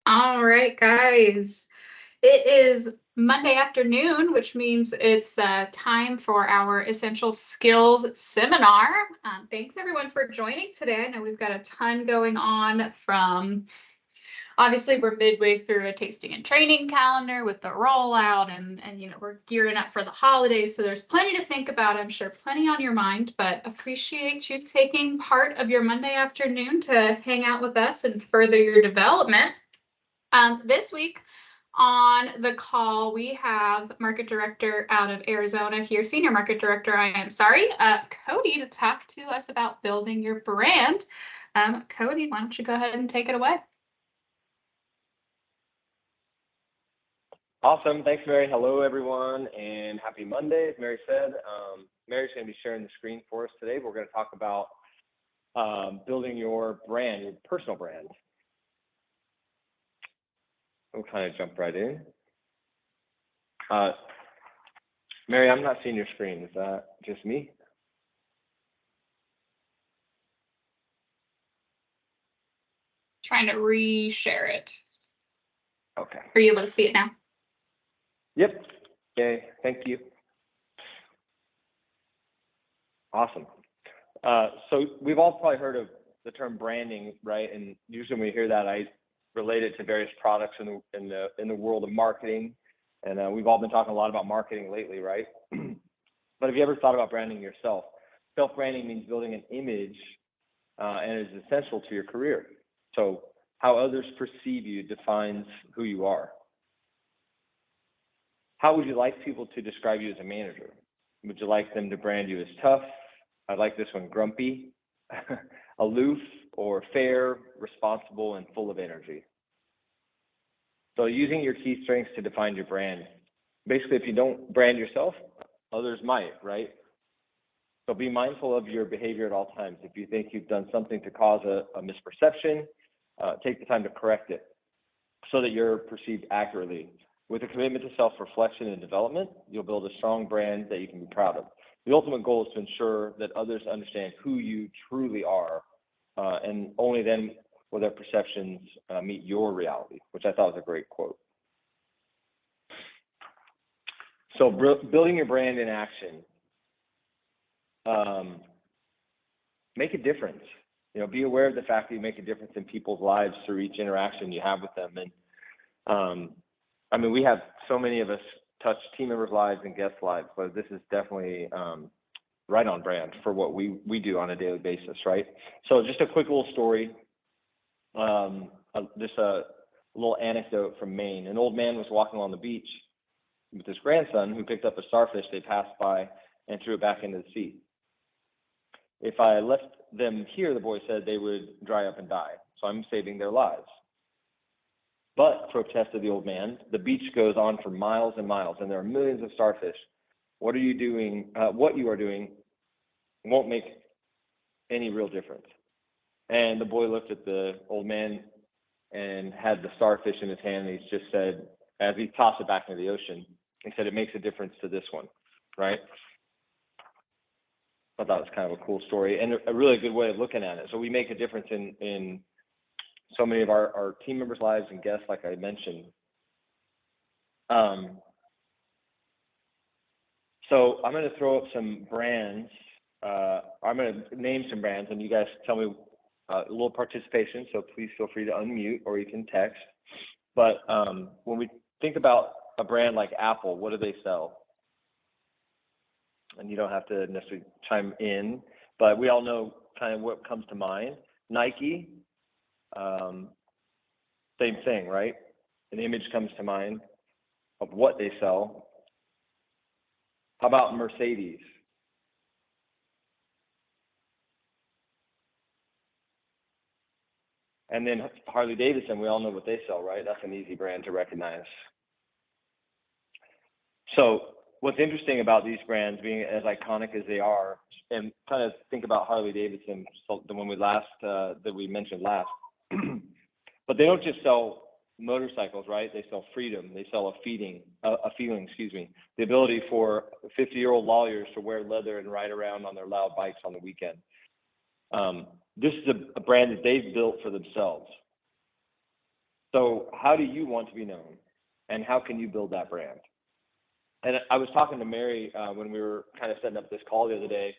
All right, guys. It is Monday afternoon, which means it's time for our Essential Skills seminar. Thanks everyone for joining today. I know we've got a ton going on from obviously we're midway through a tasting and training calendar with the rollout and we're gearing up for the holidays. So there's plenty to think about, I'm sure, plenty on your mind, but appreciate you taking part of your Monday afternoon to hang out with us and further your development. This week on the call, we have Market Director out of Arizona here, Senior Market Director, Cody, to talk to us about building your brand. Cody, why don't you go ahead and take it away? Awesome. Thanks, Mary. Hello, everyone, and happy Monday, as Mary said. Mary's going to be sharing the screen for us today. We're going to talk about building your brand, your personal brand. We'll kind of jump right in. Mary, I'm not seeing your screen. Is that just me? Trying to re-share it. Okay. Are you able to see it now? Yep. Okay. Thank you. Awesome. So we've all probably heard of the term branding, right? And usually when we hear that, I relate it to various products in the world of marketing. And we've all been talking a lot about marketing lately, right? But have you ever thought about branding yourself? Self-branding means building an image and is essential to your career. So how others perceive you defines who you are. How would you like people to describe you as a manager? Would you like them to brand you as tough? I like this one, grumpy, aloof, or fair, responsible, and full of energy. So using your key strengths to define your brand. Basically, if you don't brand yourself, others might, right? So be mindful of your behavior at all times. If you think you've done something to cause a misperception, take the time to correct it so that you're perceived accurately. With a commitment to self-reflection and development, you'll build a strong brand that you can be proud of. The ultimate goal is to ensure that others understand who you truly are, and only then will their perceptions meet your reality, which I thought was a great quote. So building your brand in action. Make a difference. Be aware of the fact that you make a difference in people's lives through each interaction you have with them. And we have so many of us touch team members' lives and guests' lives, but this is definitely right on brand for what we do on a daily basis, right? So just a quick little story, just a little anecdote from Maine. An old man was walking along the beach with his grandson, who picked up a starfish they passed by and threw it back into the sea. If I left them here, the boy said, they would dry up and die. So I'm saving their lives. But, protested the old man, the beach goes on for miles and miles, and there are millions of starfish. What are you doing? What you are doing won't make any real difference. And the boy looked at the old man and had the starfish in his hand, and he just said, as he tossed it back into the ocean, he said, it makes a difference to this one, right? I thought it was kind of a cool story and a really good way of looking at it. So we make a difference in so many of our team members' lives and guests, like I mentioned. So I'm going to throw up some brands. I'm going to name some brands, and you guys tell me a little participation. So please feel free to unmute, or you can text. But when we think about a brand like Apple, what do they sell? And you don't have to necessarily chime in, but we all know kind of what comes to mind. Nike. Same thing, right? An image comes to mind of what they sell. How about Mercedes? And then Harley Davidson, we all know what they sell, right? That's an easy brand to recognize. So what's interesting about these brands being as iconic as they are, and kind of think about Harley Davidson, the one that we mentioned last. But they don't just sell motorcycles, right? They sell freedom. They sell a feeling, the ability for 50-year-old lawyers to wear leather and ride around on their loud bikes on the weekend. This is a brand that they've built for themselves. So how do you want to be known, and how can you build that brand? And I was talking to Mary when we were kind of setting up this call the other day.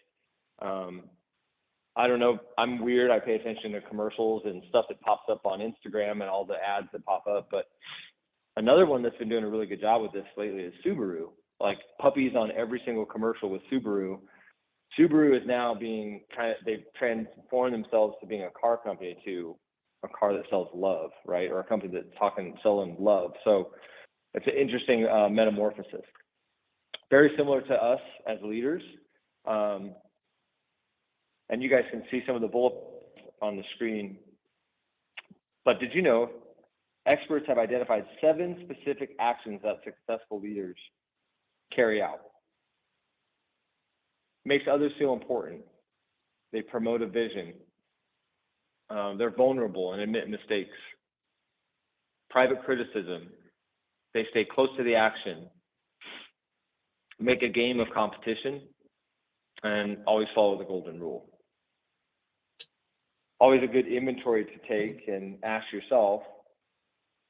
I don't know, I'm weird. I pay attention to commercials and stuff that pops up on Instagram and all the ads that pop up. But another one that's been doing a really good job with this lately is Subaru. Like puppies on every single commercial with Subaru. Subaru is now being they've transformed themselves to being a car company, to a car that sells love, right? Or a company that's selling love. So it's an interesting metamorphosis. Very similar to us as leaders. And you guys can see some of the bullets on the screen. But did you know experts have identified 7 specific actions that successful leaders carry out? Makes others feel important. They promote a vision. They're vulnerable and admit mistakes. Private criticism. They stay close to the action. Make a game of competition. And always follow the golden rule. Always a good inventory to take and ask yourself,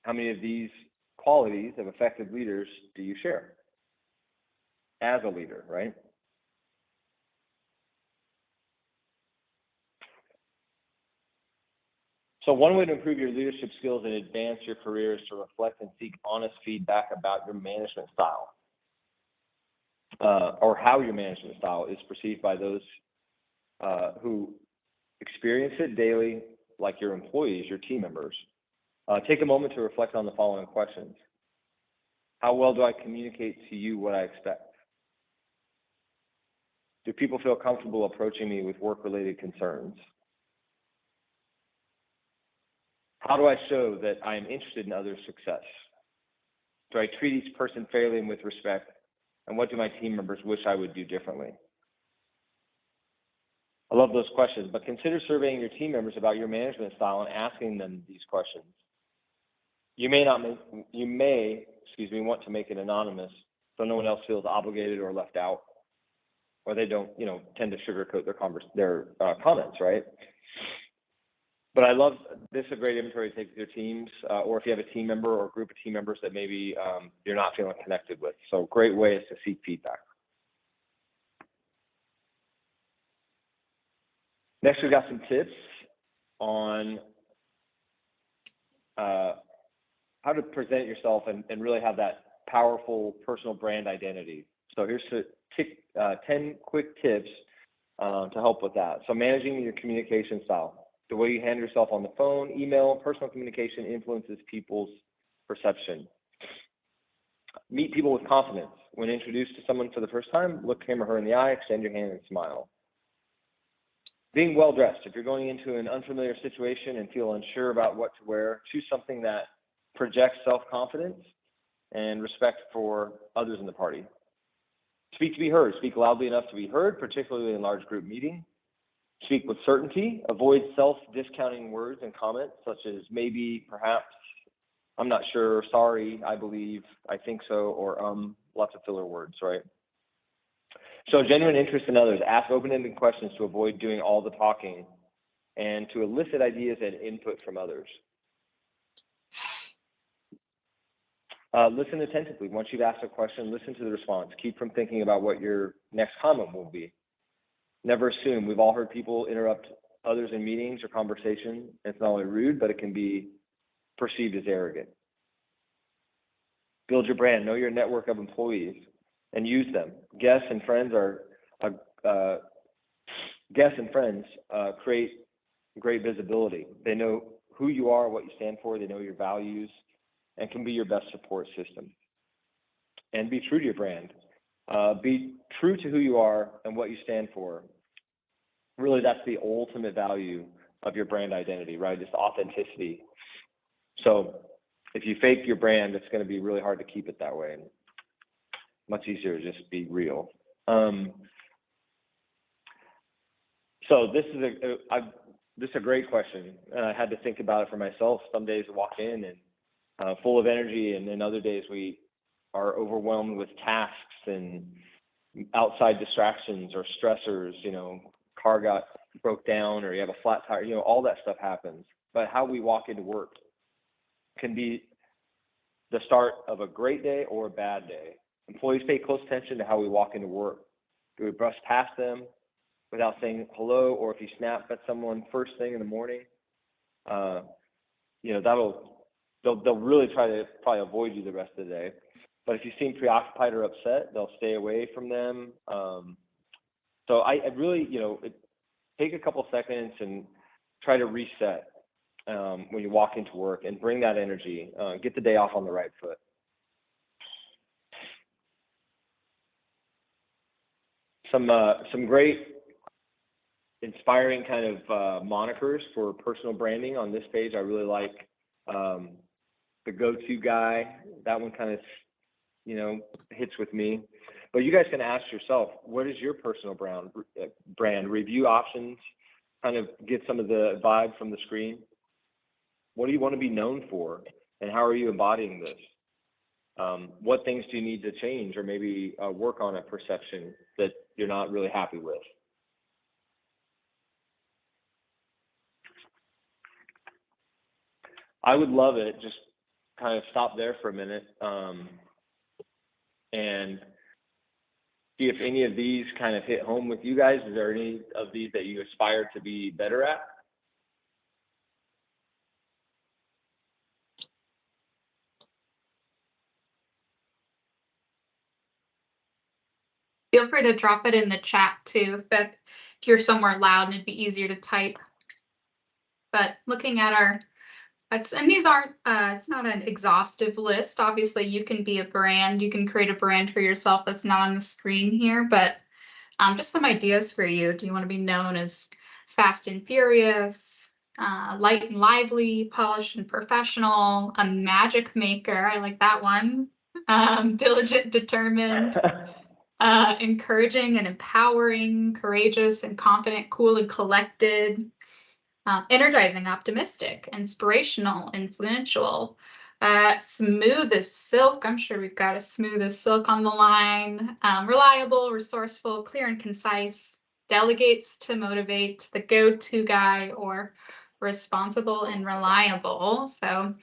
how many of these qualities of effective leaders do you share as a leader, right? So one way to improve your leadership skills and advance your career is to reflect and seek honest feedback about your management style, or how your management style is perceived by those who experience it daily, like your employees, your team members. Take a moment to reflect on the following questions. How well do I communicate to you what I expect? Do people feel comfortable approaching me with work-related concerns? How do I show that I am interested in others' success? Do I treat each person fairly and with respect? And what do my team members wish I would do differently? I love those questions, but consider surveying your team members about your management style and asking them these questions. You may want to make it anonymous so no one else feels obligated or left out, or they don't, tend to sugarcoat their comments, right? But I love this is a great inventory to take with your teams, or if you have a team member or a group of team members that maybe you're not feeling connected with. So great way is to seek feedback. Next, we've got some tips on how to present yourself and really have that powerful personal brand identity. So here's 10 quick tips to help with that. So managing your communication style. The way you handle yourself on the phone, email, personal communication influences people's perception. Meet people with confidence. When introduced to someone for the first time, look him or her in the eye, extend your hand and smile. Being well-dressed. If you're going into an unfamiliar situation and feel unsure about what to wear, choose something that projects self-confidence and respect for others in the party. Speak to be heard. Speak loudly enough to be heard, particularly in large group meetings. Speak with certainty. Avoid self-discounting words and comments such as maybe, perhaps, I'm not sure, sorry, I believe, I think so, or lots of filler words, right? So genuine interest in others. Ask open-ended questions to avoid doing all the talking and to elicit ideas and input from others. Listen attentively. Once you've asked a question, listen to the response. Keep from thinking about what your next comment will be. Never assume. We've all heard people interrupt others in meetings or conversations. It's not only rude, but it can be perceived as arrogant. Build your brand. Know your network of employees and use them. Guests and friends create great visibility. They know who you are, what you stand for. They know your values and can be your best support system. And be true to your brand. Be true to who you are and what you stand for. Really, that's the ultimate value of your brand identity, right? Just authenticity. So if you fake your brand, it's going to be really hard to keep it that way. And much easier to just be real. So this is a great question. I had to think about it for myself. Some days I walk in and full of energy, and then other days we are overwhelmed with tasks and outside distractions or stressors. Car broke down, or you have a flat tire. All that stuff happens. But how we walk into work can be the start of a great day or a bad day. Employees pay close attention to how we walk into work. Do we brush past them without saying hello, or if you snap at someone first thing in the morning, you know, they'll really try to probably avoid you the rest of the day. But if you seem preoccupied or upset, they'll stay away from them. So I really, you know, take a couple seconds and try to reset when you walk into work and bring that energy. Get the day off on the right foot. Some great inspiring kind of monikers for personal branding on this page. I really like the go-to guy. That one kind of, you know, hits with me. But you guys can ask yourself, what is your personal brand? Review options, kind of get some of the vibe from the screen. What do you want to be known for? And how are you embodying this? What things do you need to change or maybe work on a perception that you're not really happy with? I would love it. Just kind of stop there for a minute and see if any of these kind of hit home with you guys. Is there any of these that you aspire to be better at? Feel free to drop it in the chat too, if you're somewhere loud and it'd be easier to type. But looking at our, and these aren't, it's not an exhaustive list. Obviously, you can be a brand, you can create a brand for yourself that's not on the screen here, but just some ideas for you. Do you want to be known as fast and furious, light and lively, polished and professional, a magic maker? I like that one. Diligent, determined. Encouraging and empowering, courageous and confident, cool and collected, energizing, optimistic, inspirational, influential, smooth as silk. I'm sure we've got a smooth as silk on the line. Reliable, resourceful, clear and concise, delegates to motivate, the go-to guy, or responsible and reliable. So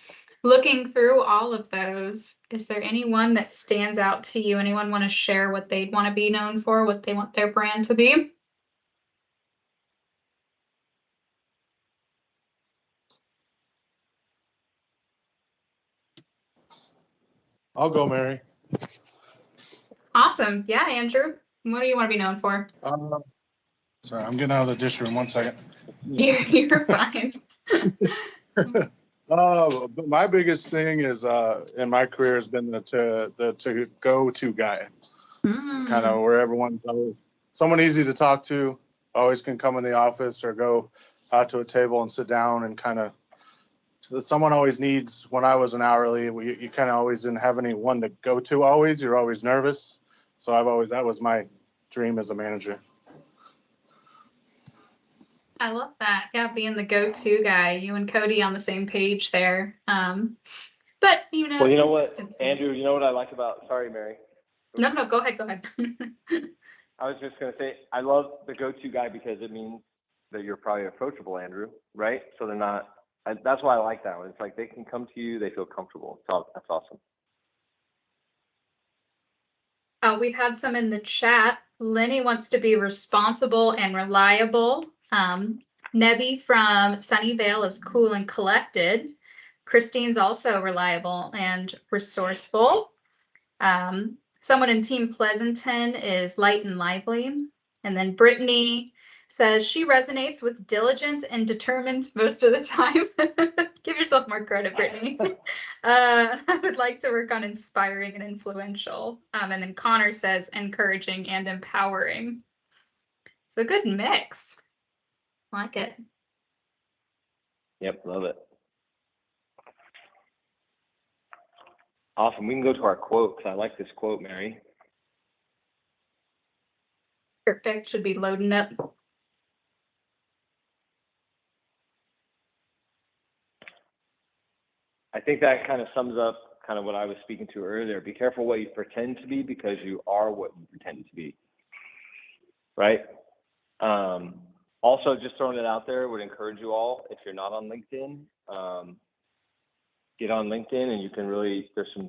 looking through all of those, is there anyone that stands out to you? Anyone want to share what they'd want to be known for, what they want their brand to be? I'll go, Mary. Awesome. Yeah, Andrew, what do you want to be known for? Sorry, I'm getting out of the dish room. 1 second. You're fine. My biggest thing is in my career has been the go-to guy, kind of where everyone's always someone easy to talk to, always can come in the office or go out to a table and sit down and kind of. Someone always needs. When I was an hourly, you kind of always didn't have anyone to go to. Always, you're always nervous. So that was my dream as a manager. I love that. Yeah, being the go-to guy. You and Cody on the same page there. But you know, well, you know what, Andrew, you know what I like about, sorry, Mary. No, go ahead. I was just gonna say, I love the go-to guy because it means that you're probably approachable, Andrew, right? So they're not, that's why I like that one. It's like they can come to you, they feel comfortable. So that's awesome. We've had some in the chat. Lenny wants to be responsible and reliable. Nebby from Sunnyvale is cool and collected. Christine's also reliable and resourceful. Someone in Team Pleasanton is light and lively. And then Brittany says she resonates with diligent and determined most of the time. Give yourself more credit, Brittany. I would like to work on inspiring and influential. And then Connor says encouraging and empowering. So a good mix. I like it. Yep, love it. Awesome. We can go to our quote because I like this quote, Mary. Perfect. Should be loading up. I think that kind of sums up kind of what I was speaking to earlier. Be careful what you pretend to be because you are what you pretend to be. Right? Also, just throwing it out there, would encourage you all, if you're not on LinkedIn, get on LinkedIn, and you can really, there's some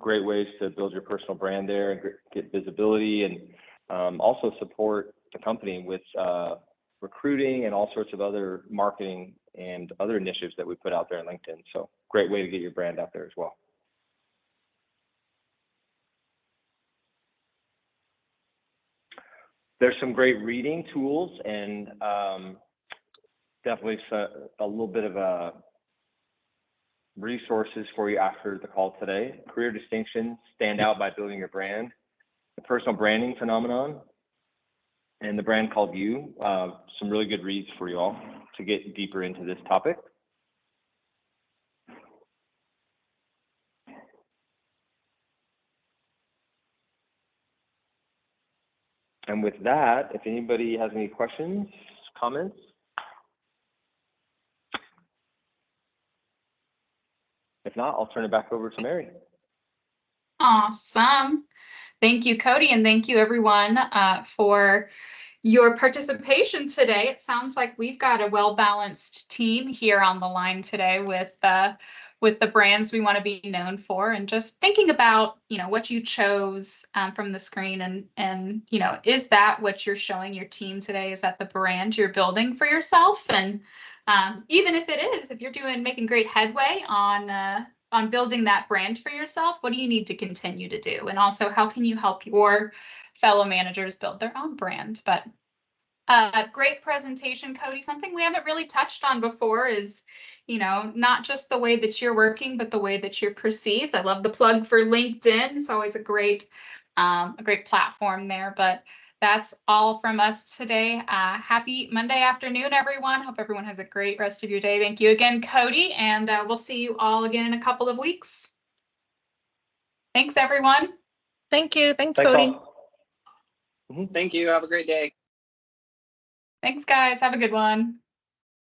great ways to build your personal brand there and get visibility, and also support the company with recruiting and all sorts of other marketing and other initiatives that we put out there on LinkedIn. So great way to get your brand out there as well. There's some great reading tools, and definitely a little bit of resources for you after the call today. Career Distinctions, Stand Out by Building Your Brand, The Personal Branding Phenomenon, and The Brand Called You. Some really good reads for you all to get deeper into this topic. And with that, if anybody has any questions, comments? If not, I'll turn it back over to Mary. Awesome. Thank you, Cody, and thank you everyone for your participation today. It sounds like we've got a well-balanced team here on the line today with the brands we want to be known for, and just thinking about, what you chose from the screen, and is that what you're showing your team today? Is that the brand you're building for yourself? And even if it is, if you're making great headway on building that brand for yourself, what do you need to continue to do? And also, how can you help your fellow managers build their own brand? But great presentation, Cody. Something we haven't really touched on before is, not just the way that you're working, but the way that you're perceived. I love the plug for LinkedIn. It's always a great platform there. But that's all from us today. Happy Monday afternoon, everyone. Hope everyone has a great rest of your day. Thank you again, Cody, and we'll see you all again in a couple of weeks. Thanks, everyone. Thank you. Thanks, Cody. Thank you. Have a great day. Thanks, guys. Have a good one.